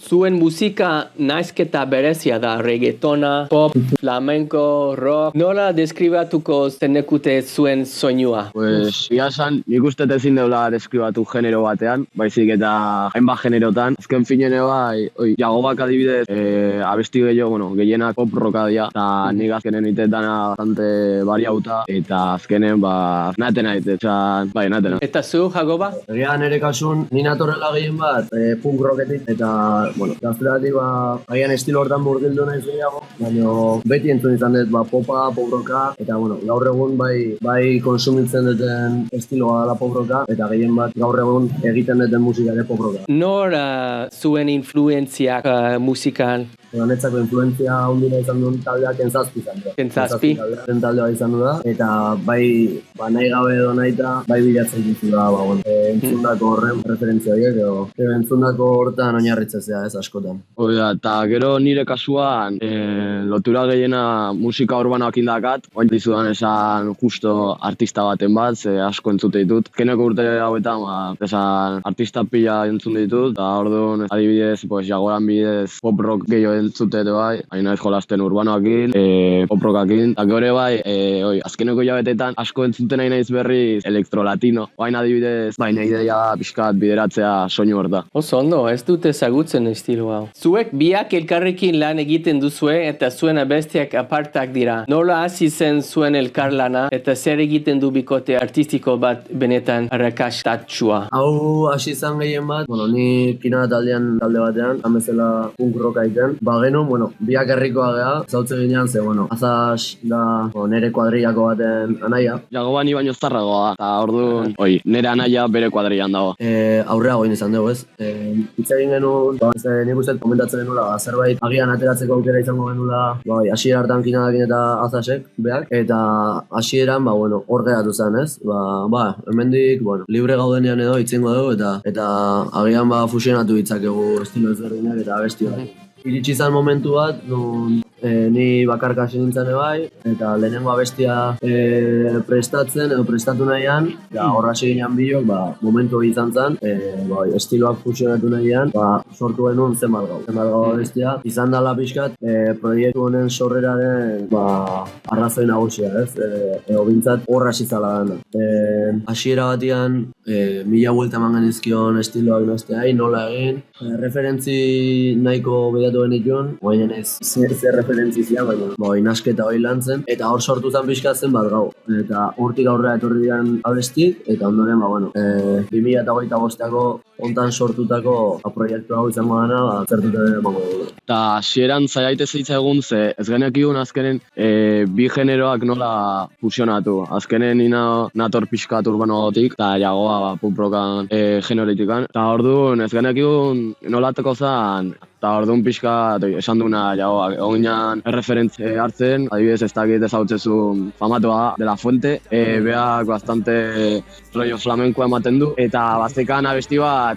Zuen musika naizketa berezia da, reggaetona, pop, flamenco, rock. Nola deskribatuko zenekute zuen soinua? Pues, esan, nik uste ezin deula deskribatu genero batean, baizik eta hainbat generotan. Azken finene bai, Jagobak adibidez, abesti gehiago, gehienak pop rocka dira, eta nik azkenen itetan bastante bariauta, eta azkenen, natena itetan, natena. Eta zu, Jagoba? Egia nire kasun, ni natorrela gehien bat, punk rocketik, eta, gazteratik, agian estilo hortan murgildu nahi gehiago, baina beti entzun izan dut, popa, pop rocka, eta, gaur egun bai konsumitzen duten estiloa dela pop rocka, eta gehien bat gaur egun egiten duten musika ere pop rocka. Nor zuen influenziak musikan? Netzako influenzia ondina izan duen taldeak Kenzazpi izan dut. Kenzazpi? Taldea izan du da, eta bai nahi gabe edo nahita, bai bilatzen ditu da, entzundako horren referentzia horiek, edo entzundako hortan oinarritzezea ez askotan. Eta gero nire kasuan, lotura gehiena musika urbanoak indakat, oin dizudan esan justo artista baten bat, ze asko entzute ditut. Keneko urte hauetan, esan artista pila entzun ditut, eta orduan adibidez, Jagoran bidez pop rock gehiago entzute edo bai, hain naiz jolasten urbanoakin, pop rockakin, eta gero bai, azkeneko jabetetan asko entzuten nahi naiz berriz elektro-latino, hain adibidez, nahi ideia pixkat bideratzea soinu hor da. Oso ondo, ez dut ezagutzen estilo hau. Zuek biak elkarrekin lan egiten duzue eta zuen abestiak apartak dira. Nola hasi zen zuen elkarlana eta zer egiten du bikote artistiko bat benetan arrakastatsua? Hau hasi izan gehien bat, ni Kina talde batean, amezela punk rocka egiten. Genuen, biak herrikoa geha, zautze ginean, ze, Azaz da nere kuadrillako baten anaia. Jagoba ni baino zarragoa, eta orduan, nere anaia bere kuadrillan dago. Aurrea goin izan dugu, ez? Hitz egin genuen, nik uste komentatzen genuela, zerbait agian ateratzeko aukera izango genuela, hasiera hartan Kinadakin eta Azazek, beak, eta hasieran, hor geratu zen, ez? Hemendik, libre gaudenean edo itzingo dugu, eta agian fusionatu ditzakegu estilo ezberdinak eta abesti bat. Iritsi izan momentu bat, ni bakarka hasi nintzen bai, eta lehenengo abestia prestatzen edo prestatu nahian, horra hasi ginean biok, momentu hori izan zen, estiloak fusionatu nahian, sortu genuen zenbat gau abestia. Izan dela pixkat, proiektu honen sorreraren arrazoi nagusia, ez? Edo bintzat horra hasi zala dena. Hasiera batian, 1000 buelta eman genizkion estiloak besteai, nola egin, referentzi nahiko begatu genituen, guainen ez zer referentzi zian, baina inasketa hori lan zen, eta hor sortu zen pixkatzen bat gau. Eta hortik aurrera etorri diren abestik, eta ondoren, 2025ako ontan sortutako proiektu hau izango dena, zertute emango dugu. Eta hasieran zaiaite zitzaigun, ze ez genekiun azkenen bi generoak nola fusionatu. Azkenen nina nator pixkat urbanotik, eta Jagoa pop rockan generitikan. Eta orduan ez genekiun nolateko zen, eta orduan pixka esan duna Jagoa. Egoinan erreferentzi hartzen, adibidez ez dakit ezautzezun Famatua de la Fuente, beak bastante rollo flamenkoa ematen du, eta bazekan abesti bat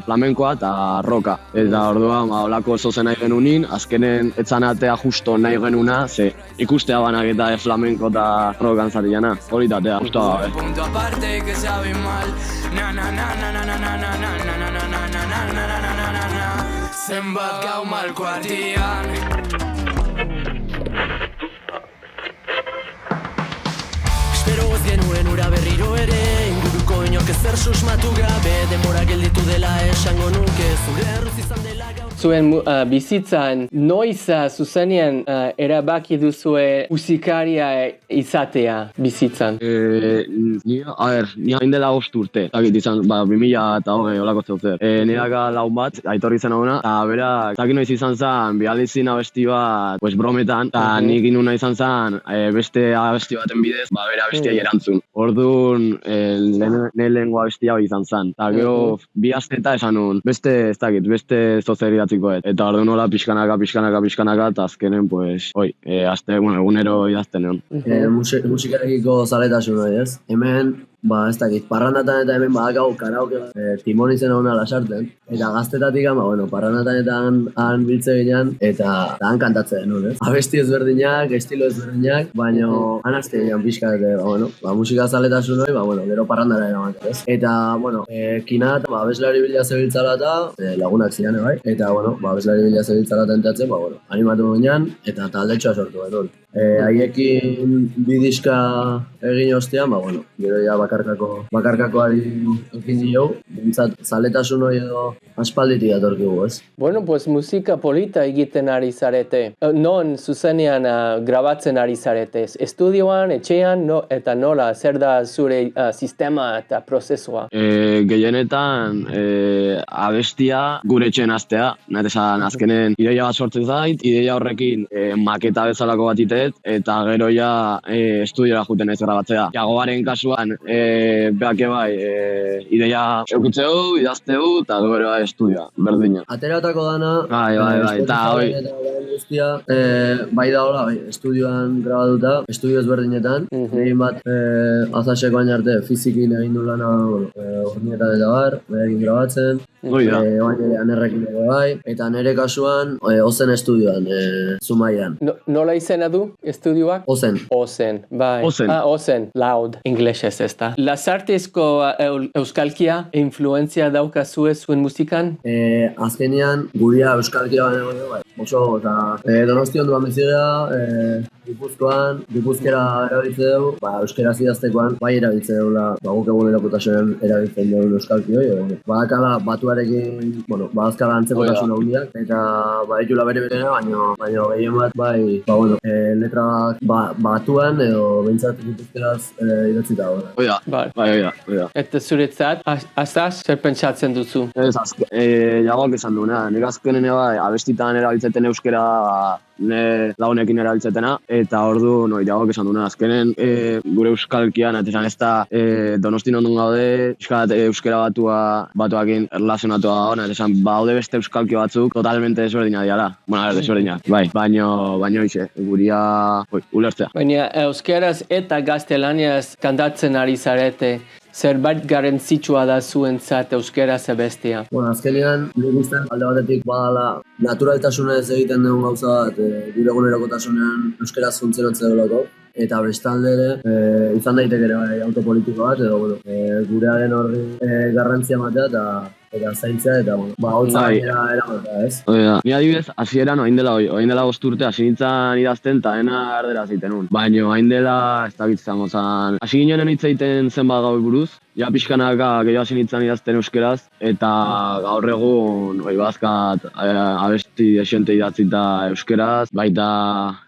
flamenkoa eta rocka. Eta orduan olako zozen nahi genunin, azkenen etzanatea justo nahi genuna, ze ikustea banak eta flamenko eta rockan zatiana. Hori tatea, justo gabe. Zenbat gau malko artian Espero ez genuen ura berriro ere Inguruko inok ezer susmatu gabe Denbora gelditu dela esango nuke Zure erruz izan dela gaur Zuen bizitzan, noiz zuzenean erabaki duzue musikaria izatea bizitzan? Ni hain dela 5 urte, zakit izan, 2020 olako zeuzer. Nireaka laun bat, aitorri zen hona, eta bera, zakit noiz izan zen, bihalizin abesti bat, brometan, eta nik inuna izan zen, beste abesti baten bidez, bera abestia erantzun. Orduan, lehenengo abestia izan zen. Eta gero, bi asteta esan nun, beste zozer idatzikoet. Eta orduan nola pixkanaka, eta azkenen, aste, egunero idazten egon. Musikarekiko zaletasun hori, ez? Hemen, ez dakit, parrandatan eta hemen badakau karaoke Timon izen hona lasartzen, eta gaztetatik parrandatan eta han biltze ginean, eta han kantatzen genuen, ez? Abesti ezberdinak, estilo ezberdinak, baina han azte ginean pixka, musika zaletasun hori, gero parrandara eramaten, ez? Eta, kinat, abeslari bila zebiltzala eta lagunak ziren, bai? Eta, abeslari bila zebiltzala tentatzen, animatu ginean, eta taldetxoa sortu genuen. Haiekin bidiska egin ostean, gero ja bakarkakoari ekin dio, bintzat zaletasun hori edo aspalditik datorkigu, ez? Bueno, pues musika polita egiten ari zarete. Non zuzenean grabatzen ari zarete? Estudioan, etxean, eta nola, zer da zure sistema eta prozesua? Gehienetan abestia gure etxean hastea. Natesan azkenen ideia bat sortzen zait, ideia horrekin maketa bezalako bat iteet, eta gero ja estudiora juten ez grabatzea. Jagoaren kasuan, behake bai, ideia eukitzeu, idazteu, eta gero estudioa, berdina. Ateratako dana, eta hoi. Bai da hola, estudioan grabatuta, estudio ezberdinetan, egin bat azaseko baina arte fizikin egin du lana hornietan eta bar, egin grabatzen, anerrekin ere bai, eta nire kasuan Ozen estudioan, Zumaian. Nola izena du estudioak? Ozen, bai. Ozen, loud, inglesez ez da. Lasartezko euskalkia influenzia daukazue zuen musikan? Azkenean, guria euskalkia baina bai. Oso, eta Donostion duan bizigea, Gipuzkera erabiltze dugu, euskera idaztekoan bai erabiltze dugula, guk egunerokotasunean erabiltzen dugu euskalki hori. Badakala batuarekin, badazkala antzekotasun handiak, eta baditula bere-berena, baina gehien bat bai, letrak batuan edo behintzat Gipuzkeraz idatzita hori. Oida. Eta zuretzat, azaz, zer pentsatzen duzu? Ez, jagoak esan duena, nik azkenen bai, abestitan erabiltzeten euskera lagunekin erabiltzetena, eta ordu jagoak esan duena, azkenen gure euskalkian, eta ez da Donostin ondun gaude, euskera batuakin erlazionatua gauna, eta baude beste euskalki batzuk totalmente desberdina diala. Desberdinak, bai, baino hoxe, guria ulertzea. Baina euskeraz eta gaztelaniaz kantatzen ari zarete, zerbait garrantzitsua da zuentzat euskeraz abestia? Azkenean, nik uste alde batetik badala naturaltasunez egiten dugun gauza bat, gure egunerokotasunean euskeraz funtzionatzen dugulako. Eta bestalde ere, izan daiteke ere autopolitiko bat, edo gurearen horri garrantzia matea eta zaintzea, eta holtza gainera eramatea, ez? Ni adibidez, hasieran oain dela 5 urte hasi nintzen idazten, eta dena erdera ziten nun. Baina oain dela, ez da bitzango zan, hasi ginen hitz egiten zenbat gau buruz, ja pixkanaka gehiago hasi nintzen idazten euskeraz, eta gaur egun bazkat abesti desiente idatzita euskeraz, baita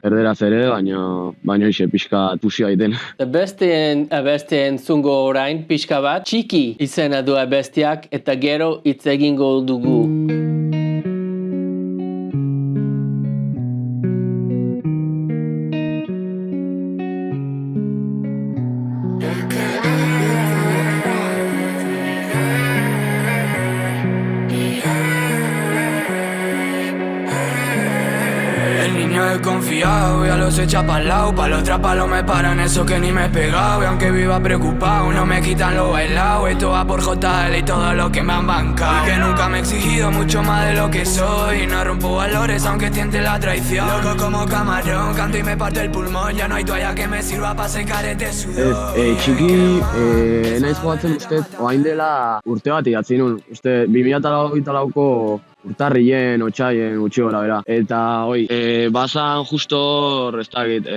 erderaz ere, baina ixe pixka pusio aiten. Abesteen zungo orain pixka bat, txiki izena du abestiak, eta gero hitz egingo dugu. Confiado, ya los echa pa'l lado, pa' los palos me paran eso que ni me he pegado. Y aunque viva preocupado, no me quitan lo bailado. Esto va por JL y todo lo que me han bancado. Que nunca me he exigido mucho más de lo que soy. No rompo valores aunque tiente la traición. Loco como camarón, canto y me parte el pulmón. Ya no hay toalla que me sirva pa' secar este sudor. Txiki, naiz joatzen uste, oain dela urte bat idatzi nun. Uste, 2008ko urtarrien, otxaien, gutxi gora bera. Eta, basan justo hor, ez dakit,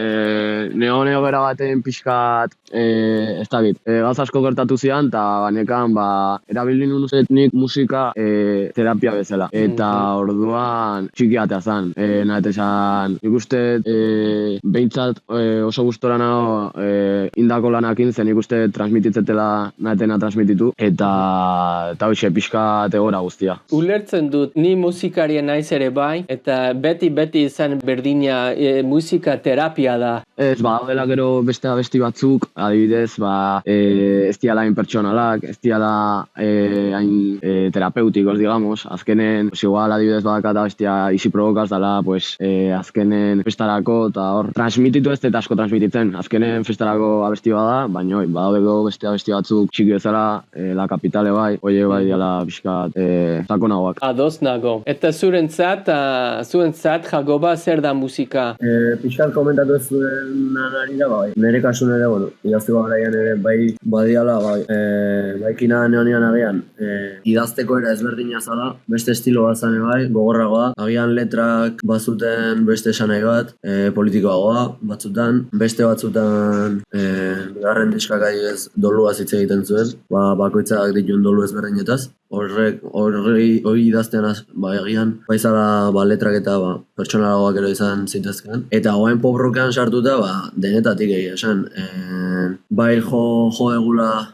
neo bera baten pixkat, ez dakit, gauza asko gertatu zidan, eta banekan, erabili nun nik musika terapia bezala. Eta orduan txiki atea zan, nahet esan, nik uste, behintzat oso gustora nago indako lanakin, zen nik uste transmititzetela nahetena transmititu, eta hoxe pixkat egora guztia. Ulertzen dut ni musikaria naiz ere bai, eta beti izan berdina musika terapia da. Ez, daudela gero beste abesti batzuk, adibidez, ez diala hain pertsonalak, ez diala hain terapeutikos, digamos. Azkenen, igual adibidez badakat abestia Easy Provokaz dala, azkenen festarako, eta hor, transmititu ez eta asko transmititzen. Azkenen festarako abesti bada, baina badaudeko beste abesti batzuk txiki bezala, La Capitale bai, oie bai diala pixkat sakonagoak. Ados nago. Eta zurentzat Jagoba zer da musika? Pixkat komentatu ez zuen harira, bai. Nire kasun ere, idazteko garaian ere, bai badiala, bai kina neonian agian, idazteko era ezberdina zala, beste estilo bat zane bai, gogorragoa, agian letrak bazuten beste esanai bat, politikoagoa batzutan, beste batzutan, bigarren diskak adibidez doluaz hitz egiten zuen, bakoitzak dituen dolu ezberdinetaz, hori idaztean egian, baizala letrak eta pertsonalagoak ero izan zintezken. Eta goain pop rockean sartuta, denetatik egia esan. Bai jo egula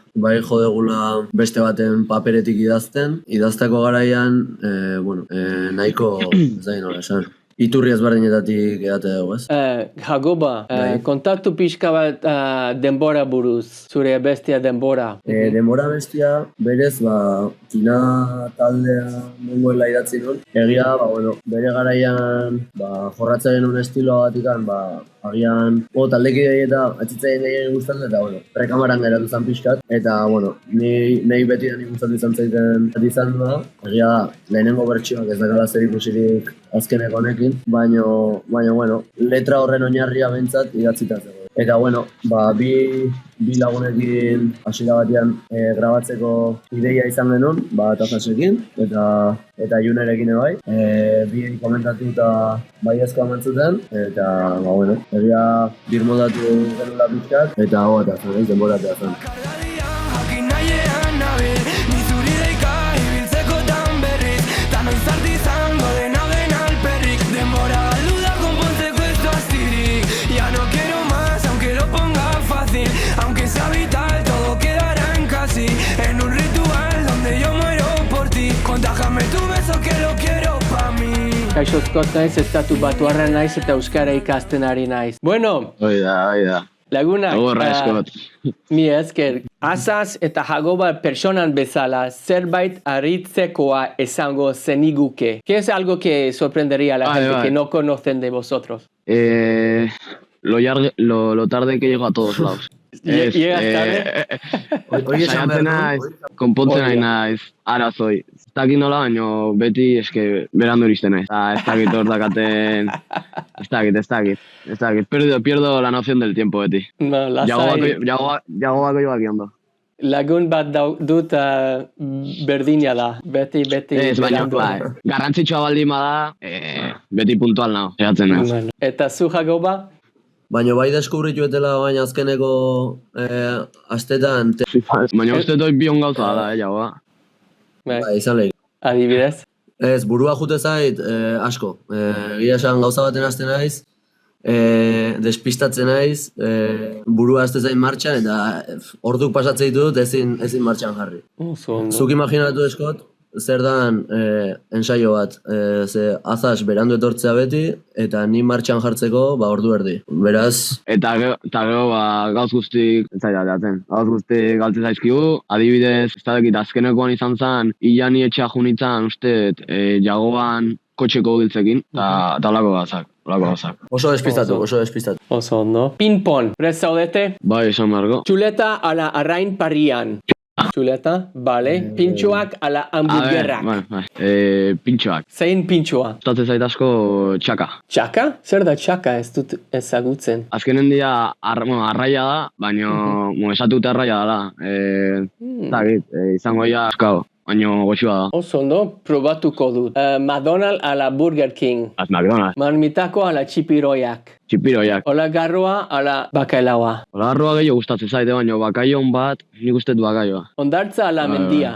beste baten paperetik idazteko garaian, nahiko, ez da nola esan. Iturri ezberdinetatik edate dugu, ez? Jagoba, kontaktu pixka bat denbora buruz, zure bestia denbora. Denbora bestia, berez, kina taldea nengoela idatzi nun. Egia, bere garaian, jorratzen genuen estiloa batikan, agian, taldekidei eta atxitzaien egin gustatzen, eta, rekamaran geratu zen pixkat. Eta, nahi beti da nik gustatu izan zaiten izan da. Egia da, lehenengo bertsioak ez dakala zer ikusirik azkeneko honekin, baina, letra horren oinarria behintzat idatzita zegoen. Eta, bi lagunekin hasiera batean grabatzeko ideia izan genuen, Tazasekin, eta Junerekin bai. Bi komentatu eta baiezko amantzuten, eta, egia birmodatu genula pixkat, eta denboratea zen. Aunque sea vital, todo quedará en casi en un ritual donde yo muero por ti. Contájame tu beso que lo quiero pa' mí. Kaixo Scott naiz, estatu batuarra naiz eta euskara ikasten ari naiz. Bueno, Hoi da. Lagunak, Scott. Mi esker, Azaz eta Jagoba personan bezala zerbait arritzekoa esango zeniguke. ¿Qué es algo que sorprendería a la gente que no conocen de vosotros? Lo tarde que llego a todos lados. ¿Llegas tarde? Saiatzen naiz, konpontzen nahi naiz, arazoi. Ez dakit nola, baino beti eske berandu iristen naiz. Ez dakit hor dakaten, ez dakit. Pierdo la noción del tiempo beti. No, lasai. Jagobako joak ondo. Lagun bat dut berdina da, beti ez, berandu. Garrantzitsua baldin bada, beti puntual nago, saiatzen naiz. Bueno. Eta zu Jagoba? Baina bai deskubritu etela baina azkeneko astetan... Baina uste doi bion gauza da, Jagoba. Izan lehik. Adibidez? Ez, burua jute zait asko. Egia esan gauza baten hasten naiz, despistatzen naiz, burua haste zain martxan, eta orduk pasatzen ditut ezin martxan jarri. Zuk imaginatu eskot, zer dan ensaio bat, ze Azaz berandu etortzea beti, eta ni martxan jartzeko ordu erdi. Beraz... Eta gero gauz guztik, gauz guztik galtzen zaizkigu, adibidez, ez dakit azkenekoan izan zen, hilani etxea junitzen, uste, Jagoban kotxeko giltzekin, eta olako gauzak. Oso despistatu. Oso ondo. Ping-pong, prest zaudete? Bai, esan margo. Txuleta ala arrain parrian. Txuleta, bale. Pintxoak ala hamburgerrak. Pintxoak. Zein pintxoa? Gustatzen zait asko txaka. Txaka? Zer da txaka? Ez dut ezagutzen. Azkenen dira arraia da, baina esatute arraia dela. Izango ja askau. Baina goxua da. Oso ondo, probatuko dut. McDonald's ala Burger King. McDonald's. Marmitako ala txipiroiak. txipiroiak. Ola garroa, ala bakailaua. Olarroa gehiago gustatzen zaite, baina bakaion bat, nik uste dut bakaioa. Ondartza ala mendia.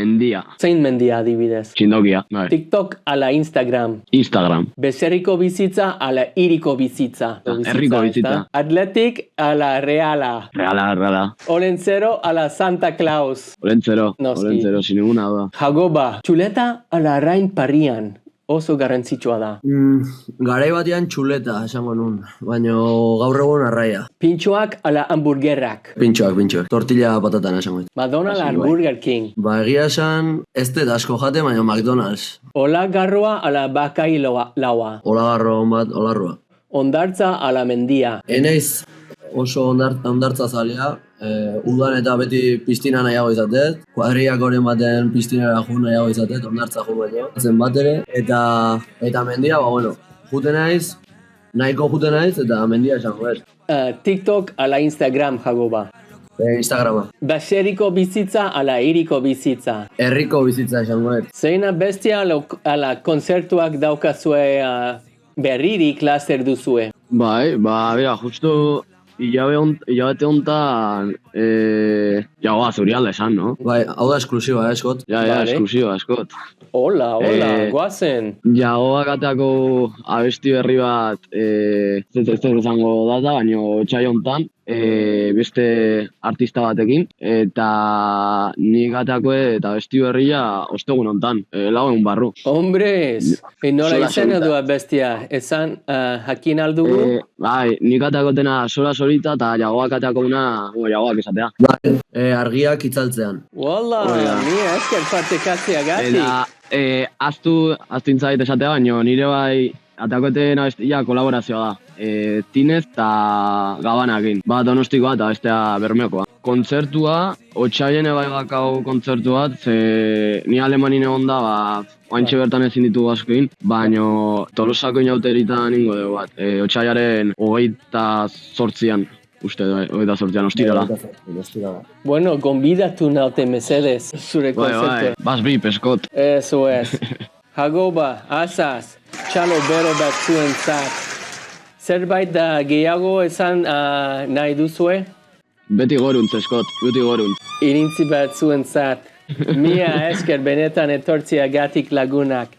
Mendia. Zein mendia adibidez. Txindokia, bai. TikTok ala Instagram. Instagram. Beserriko bizitza ala hiriko bizitza. Herriko bizitza. ezta? Atletik ala Reala. Reala. Olentzero ala Santa Claus. Olentzero, Noski. sin ninguna duda. Jagoba. Txuleta ala Rain Parrian. Oso garrantzitsua da. Garai batean txuleta esango nun, baina gaur egun arraia. Pintxoak ala hamburgerrak. Pintxoak. Tortilla patatan esango dit. McDonald's ala Burger King. Ba, egia esan, ez dut asko jate, baina McDonald's. Ola garroa ala bakailaua. Olagarro bat, olarroa. Ondartza ala mendia. Eneiz oso ondartza zalea, udan eta beti piztina nahiago izatet, kuadriak oren baten piztinara jo nahiago izatet, ondartza jo baino. Zen bat ere, eta mendia, ba, bueno, jute naiz, nahiko jute naiz, eta mendia esango ez. TikTok ala Instagram jagoba. Instagrama. Baseriko bizitza ala hiriko bizitza. Herriko bizitza esango ez. Zeina bestia ala konzertuak daukazue berririk laster duzue. Bai, bera, justo hilabete hontan jagoa zurialda esan, no? Bai, hau da esklusiba, eskot. Ja, Vale. esklusiba, eskot. Hola, goazen. Jagoa katako abesti berri bat, ez izango data, baina txai hontan, beste artista batekin, eta nik atako eta abesti berria ostegun hontan, lau egun barru. Hombres, nola Sola izan solita. edua bestia, esan jakin aldugu? Bai, nik atako dena sola solita eta jagoak atako una, jagoak esatea. Bai, argiak itzaltzean. Wala, mia esker partekatzea gati. Eta, aztu intzait esatea, baina nire bai atakoeten abestia kolaborazioa da. Tinez eta Gabanakin. Bat Donostikoa eta bestea Bermeokoa. Kontzertua, otsaien ebai bakau kontzertu bat, ze ni Alemanin egon da, oantxe bertan ezin ditugu askoin, baina Tolosako inauteritan ingo dugu bat. Otsaiaren 28an, uste du, 28an, ostirala. Bueno, gonbidatu naute mesedes, zure konzertua. Bas bi, peskot. Eso es. Jagoba, azaz, txalo bero bat zuentzat. Zerbait da gehiago esan nahi duzue? Beti goruntz, eskot, beti goruntz. Irintzi bat zuentzat. Mia esker benetan etortziagatik lagunak.